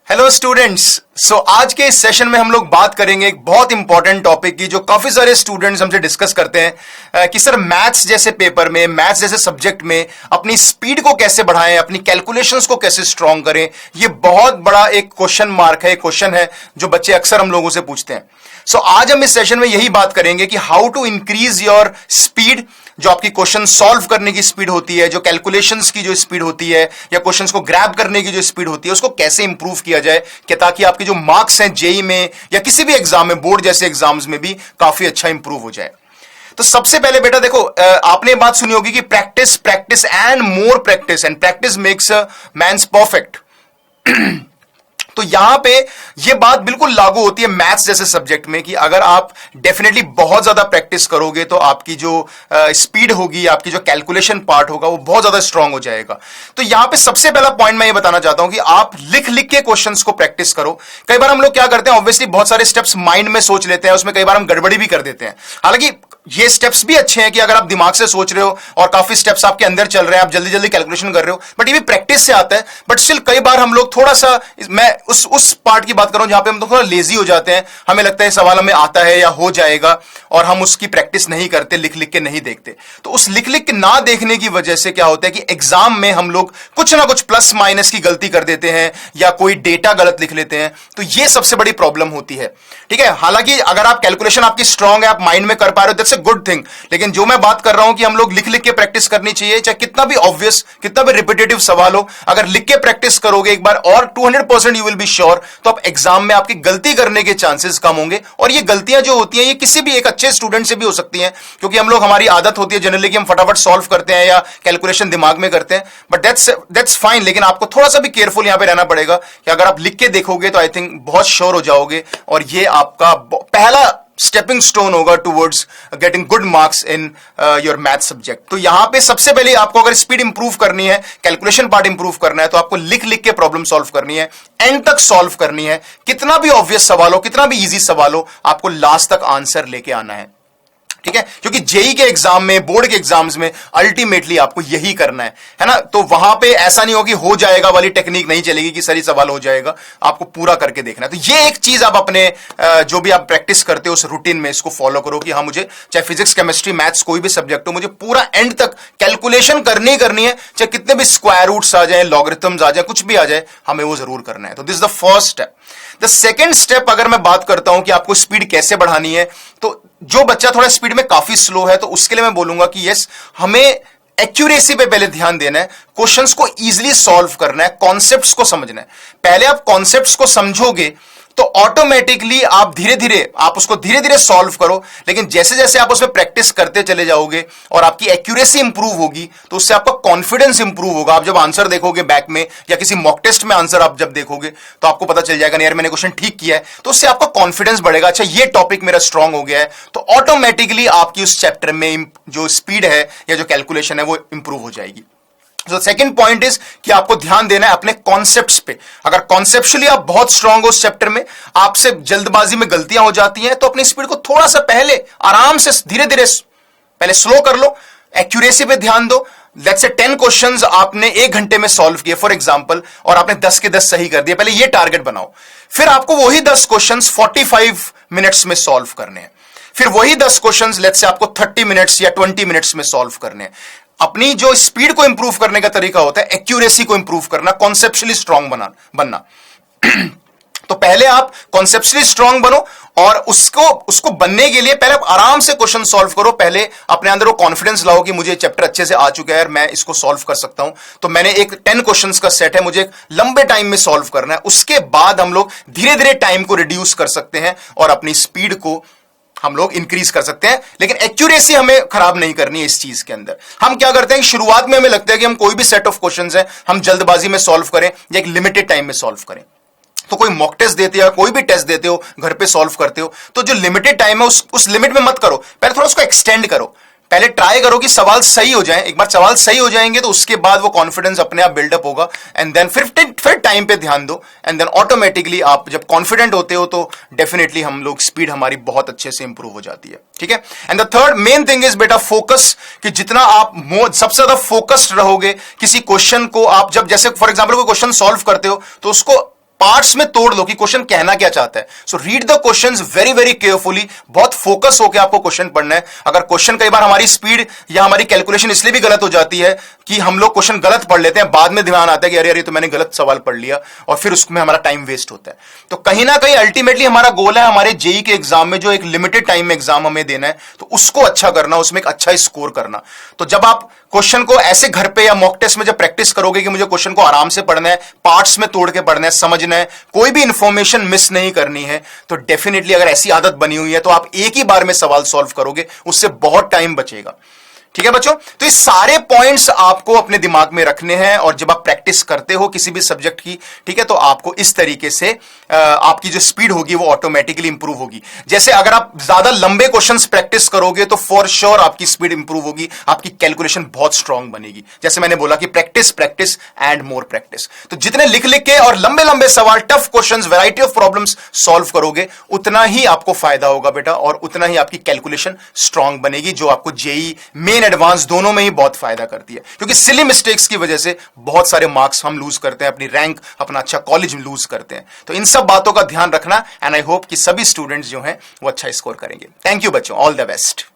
Hello students. आज के इस सेशन में हम लोग बात करेंगे एक बहुत इंपॉर्टेंट टॉपिक की जो काफी सारे स्टूडेंट्स हमसे डिस्कस करते हैं कि सर मैथ्स जैसे पेपर में, मैथ्स जैसे सब्जेक्ट में अपनी स्पीड को कैसे बढ़ाएं, अपनी कैलकुलेशंस को कैसे स्ट्रॉन्ग करें। ये बहुत बड़ा एक क्वेश्चन मार्क है, क्वेश्चन है जो बच्चे अक्सर हम लोगों से पूछते हैं। आज हम इस सेशन में यही बात करेंगे कि how to increase your speed, जो आपकी क्वेश्चन सॉल्व करने की स्पीड होती है, जो कैलकुलेशंस की जो स्पीड होती है या क्वेश्चंस को ग्रैब करने की जो स्पीड होती है, उसको कैसे इंप्रूव किया जाए कि ताकि आपके जो मार्क्स हैं जेई में या किसी भी एग्जाम में, बोर्ड जैसे एग्जाम्स में भी काफी अच्छा इंप्रूव हो जाए। तो सबसे पहले बेटा देखो, आपने बात सुनी होगी कि practice practice and more practice, and practice makes a man's perfect. तो यहां पे ये बात बिल्कुल लागू होती है मैथ्स जैसे सब्जेक्ट में कि अगर आप डेफिनेटली बहुत ज्यादा प्रैक्टिस करोगे तो आपकी जो स्पीड होगी, आपकी जो कैलकुलेशन पार्ट होगा वो बहुत ज्यादा स्ट्रांग हो जाएगा। तो यहां पे सबसे पहला पॉइंट मैं ये बताना चाहता हूं कि आप लिख लिख के क्वेश्चंस को प्रैक्टिस करो। कई बार हम लोग क्या करते हैं, ऑब्वियसली बहुत सारे स्टेप्स माइंड में सोच लेते हैं, उसमें कई बार हम गड़बड़ी भी कर देते हैं। हालांकि ये स्टेप्स भी अच्छे हैं कि अगर आप दिमाग से सोच रहे हो और काफी स्टेप्स आपके अंदर चल रहे हैं, आप जल्दी जल्दी कैलकुलेशन कर रहे हो, बट ये भी प्रैक्टिस से आता है। बट स्टिल कई बार हम लोग थोड़ा सा, मैं उस पार्ट की बात कर रहा हूं जहां पे हम थोड़ा लेजी हो जाते हैं, हमें लगता है सवाल हमें आता है या हो जाएगा और हम उसकी प्रैक्टिस नहीं करते, लिख लिख के नहीं देखते। तो उस लिख लिख के ना देखने की वजह से क्या होता है कि एग्जाम में हम लोग कुछ ना कुछ प्लस माइनस की गलती कर देते हैं या कोई डेटा गलत लिख लेते हैं। तो ये सबसे बड़ी प्रॉब्लम होती है। ठीक है, हालांकि अगर आप कैलकुलेशन आपकी स्ट्रांग है, आप माइंड में कर पा रहे हो, दैट्स अ गुड थिंग। लेकिन जो मैं बात कर रहा हूं कि हम लोग लिख लिख के प्रैक्टिस करनी चाहिए, चाहे कितना भी ऑब्वियस, कितना भी रिपीटेटिव सवाल हो, अगर लिख के प्रैक्टिस करोगे एक बार और 200% यू विल बी श्योर, तो आप एग्जाम में आपकी गलती करने के चांसेस कम होंगे। और ये गलतियां जो होती हैं ये किसी भी एक अच्छे स्टूडेंट से भी हो सकती हैं, क्योंकि हम लोग, हमारी आदत होती है जनरली कि हम फटाफट सॉल्व करते हैं या कैलकुलेशन दिमाग में करते हैं, बट दैट्स फाइन। लेकिन आपको थोड़ा सा भी केयरफुल यहां पे रहना पड़ेगा कि अगर आप लिख के देखोगे तो आई थिंक बहुत श्योर हो जाओगे और ये आपका पहला स्टेपिंग स्टोन होगा towards getting good marks in your math subject. तो यहां पे सबसे पहले आपको अगर स्पीड इंप्रूव करनी है, कैलकुलेशन पार्ट इंप्रूव करना है, तो आपको लिख लिख के प्रॉब्लम सॉल्व करनी है, एंड तक सॉल्व करनी है। कितना भी ऑब्वियस सवाल हो, कितना भी इजी सवाल हो, आपको लास्ट तक आंसर लेके आना है। ठीक है, क्योंकि जेई के एग्जाम में, बोर्ड के एग्जाम्स में अल्टीमेटली आपको यही करना है ना। तो वहां पे ऐसा नहीं हो कि हो जाएगा वाली टेक्निक नहीं चलेगी कि सही सवाल हो जाएगा, आपको पूरा करके देखना है। तो ये एक चीज आप अपने जो भी आप प्रैक्टिस करते हो उस रूटीन में इसको फॉलो करो कि हाँ, मुझे चाहे फिजिक्स, केमिस्ट्री, मैथ्स कोई भी सब्जेक्ट हो, मुझे पूरा एंड तक कैलकुलेशन करनी है, चाहे कितने भी स्क्वायर रूट्स आ जाए, लॉगरिथम्स आ जाए, कुछ भी आ जाए, हमें वो जरूर करना है। तो this is the first step. The second step अगर मैं बात करता हूं कि आपको स्पीड कैसे बढ़ानी है, तो जो बच्चा थोड़ा स्पीड में काफी स्लो है तो उसके लिए मैं बोलूंगा कि यस, हमें एक्यूरेसी पे पहले ध्यान देना है, क्वेश्चंस को इजीली सॉल्व करना है, कॉन्सेप्ट्स को समझना है। पहले आप कॉन्सेप्ट्स को समझोगे तो ऑटोमेटिकली आप धीरे धीरे सॉल्व करो। लेकिन जैसे जैसे आप उसमें प्रैक्टिस करते चले जाओगे और आपकी एक्यूरेसी इंप्रूव होगी तो उससे आपका कॉन्फिडेंस इंप्रूव होगा। आप जब आंसर देखोगे बैक में या किसी मॉक टेस्ट में आंसर आप जब देखोगे तो आपको पता चल जाएगा नहीं यार, मैंने क्वेश्चन ठीक किया है, तो उससे आपका कॉन्फिडेंस बढ़ेगा। अच्छा, ये टॉपिक मेरा स्ट्रांग हो गया है, तो ऑटोमेटिकली आपकी उस चैप्टर में जो स्पीड है या जो कैलकुलेशन है वो इंप्रूव हो जाएगी। तो सेकंड पॉइंट इज कि आपको ध्यान देना है अपने कॉन्सेप्ट्स पे। अगर कॉन्सेप्चुअली आप बहुत स्ट्रांग हो उस चैप्टर में, आपसे जल्दबाजी में गलतियां हो जाती हैं, तो अपनी स्पीड को थोड़ा सा पहले आराम से धीरे धीरे पहले स्लो कर लो, एक्यूरेसी पे ध्यान दो। लेट्स से 10 क्वेश्चंस आपने 1 घंटे में सॉल्व किए फॉर एग्जांपल, और आपने 10 के 10 सही कर दिए, पहले ये टारगेट बनाओ। फिर आपको वही 10 क्वेश्चंस 45 मिनट्स में सॉल्व करने हैं। फिर वही 10 क्वेश्चंस लेट्स से आपको 30 मिनट्स या 20 मिनट्स में सॉल्व करने हैं। अपनी जो स्पीड को इंप्रूव करने का तरीका होता है एक्यूरेसी को इंप्रूव करना, कॉन्सेप्चुअली स्ट्रांग बनना। तो पहले आप कॉन्सेप्चुअली स्ट्रांग बनो और उसको बनने के लिए पहले आप आराम से क्वेश्चन सॉल्व करो। पहले अपने अंदर वो कॉन्फिडेंस लाओ कि मुझे चैप्टर अच्छे से आ चुका है, मैं इसको सॉल्व कर सकता हूं। तो मैंने एक 10 क्वेश्चंस का सेट है, मुझे एक लंबे टाइम में सॉल्व करना है। उसके बाद हम लोग धीरे धीरे टाइम को रिड्यूस कर सकते हैं और अपनी स्पीड को हम लोग इंक्रीज कर सकते हैं। लेकिन एक्यूरेसी हमें खराब नहीं करनी है इस चीज के अंदर। हम क्या करते हैं, शुरुआत में हमें लगता है कि हम कोई भी सेट ऑफ क्वेश्चंस है हम जल्दबाजी में सॉल्व करें या एक लिमिटेड टाइम में सॉल्व करें। तो कोई मॉक टेस्ट देते हो, कोई भी टेस्ट देते हो, घर पे सॉल्व करते हो, तो जो लिमिटेड टाइम है उस लिमिट में मत करो, पहले थोड़ा उसको एक्सटेंड करो। पहले ट्राई करो कि सवाल सही हो जाए। एक बार सवाल सही हो जाएंगे तो उसके बाद वो कॉन्फिडेंस अपने आप बिल्डअप होगा, एंड देन फिर टाइम पे ध्यान दो, एंड देन ऑटोमेटिकली आप जब कॉन्फिडेंट होते हो तो डेफिनेटली हम लोग स्पीड हमारी बहुत अच्छे से इंप्रूव हो जाती है। ठीक है, and the third main thing is बेटा फोकस, कि जितना आप सबसे ज्यादा फोकस्ड रहोगे किसी क्वेश्चन को, आप जब जैसे फॉर एग्जाम्पल कोई क्वेश्चन सॉल्व करते हो तो उसको पार्ट्स में तोड़ लो कि क्वेश्चन कहना क्या चाहता है। So read the questions very very carefully, बहुत फोकस होकर आपको क्वेश्चन पढ़ना है। अगर क्वेश्चन कई बार हमारी स्पीड या हमारी कैलकुलेशन इसलिए भी गलत हो जाती है कि हम लोग क्वेश्चन गलत पढ़ लेते हैं, बाद में ध्यान आता है कि अरे अरे तो मैंने गलत सवाल पढ़ लिया, और फिर उसमें हमारा टाइम वेस्ट होता है। तो कहीं ना कहीं अल्टीमेटली हमारा गोल है हमारे जेई के एग्जाम में जो एक लिमिटेड टाइम में एग्जाम हमें देना है, तो उसको अच्छा करना, उसमें एक अच्छा स्कोर करना। तो जब आप क्वेश्चन को ऐसे घर पे या मॉक टेस्ट में जब प्रैक्टिस करोगे कि मुझे क्वेश्चन को आराम से पढ़ना है, पार्ट्स में तोड़ के पढ़ना है, समझना है, कोई भी इंफॉर्मेशन मिस नहीं करनी है, तो डेफिनेटली अगर ऐसी आदत बनी हुई है तो आप एक ही बार में सवाल सॉल्व करोगे, उससे बहुत टाइम बचेगा। ठीक है बच्चों, तो ये सारे पॉइंट्स आपको अपने दिमाग में रखने हैं, और जब आप प्रैक्टिस करते हो किसी भी सब्जेक्ट की, ठीक है, तो आपको इस तरीके से आपकी जो स्पीड होगी वो ऑटोमेटिकली इंप्रूव होगी। जैसे अगर आप ज्यादा लंबे क्वेश्चंस प्रैक्टिस करोगे तो फॉर श्योर आपकी स्पीड इंप्रूव होगी, आपकी कैलकुलेशन बहुत स्ट्रांग बनेगी। जैसे मैंने बोला कि practice practice and more practice. तो जितने लिख लिख के और लंबे लंबे सवाल, tough questions, variety of problems solve करोगे, उतना ही आपको फायदा होगा बेटा, और उतना ही आपकी कैलकुलेशन स्ट्रांग बनेगी, जो आपको जेई मेन एडवांस दोनों में ही बहुत फायदा करती है। क्योंकि सिली मिस्टेक्स की वजह से बहुत सारे मार्क्स हम लूज करते हैं, अपनी रैंक, अपना अच्छा कॉलेज लूज करते हैं। तो इन सब बातों का ध्यान रखना, एंड आई होप कि सभी स्टूडेंट्स जो हैं वो अच्छा स्कोर करेंगे। थैंक यू बच्चों, ऑल द बेस्ट।